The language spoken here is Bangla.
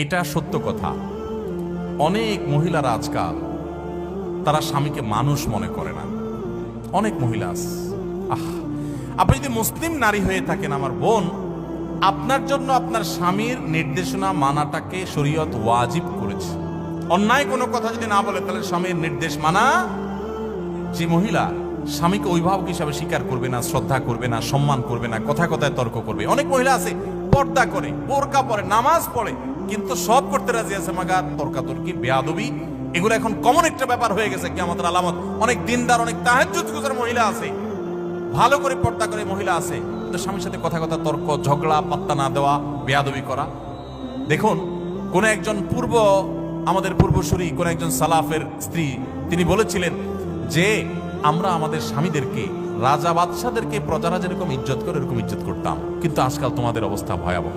এটা সত্য কথা। অনেক মহিলারা আজকাল তারা স্বামীকে মানুষ মনে করে না। অনেক মহিলা আছে। আপনি যদি মুসলিম নারী হয়ে থাকেন আমার বোন, আপনার জন্য আপনার স্বামীর নির্দেশনা মানাটাকে শরীয়ত ওয়াজিব করেছে। অন্যায় কোনো কথা যদি না বলে তাহলে স্বামীর নির্দেশ মানা। যে মহিলা স্বামীকে অভিভাবক হিসাবে স্বীকার করবে না, শ্রদ্ধা করবে না, সম্মান করবে না, কথা কথায় তর্ক করবে। অনেক মহিলা আছে পর্দা করে, বোরকা পরে, নামাজ পড়ে, কিন্তু সব করতে রাজি আছে, মাগার তর্কাতর্কি, বেয়াদবি, এগুলো এখন কমন একটা ব্যাপার হয়ে গেছে। কিয়ামতের আলামত। অনেক দিনদার, অনেক তাহাজ্জুদ গুজার মহিলা আছে, ভালো করে পর্দা করে মহিলা আছে, কিন্তু স্বামীর সাথে কথা কথা তর্ক, ঝগড়া, পাত্তা না দেওয়া, বেয়াদবি করা। দেখুন, কোন একজন আমাদের পূর্বসূরি, কোন একজন সালাফের স্ত্রী, তিনি বলেছিলেন যে আমরা আমাদের স্বামীদেরকে, রাজা বাদশাদেরকে প্রজারা যেরকম ইজ্জত করে এরকম ইজ্জত করতাম, কিন্তু আজকাল তোমাদের অবস্থা ভয়াবহ।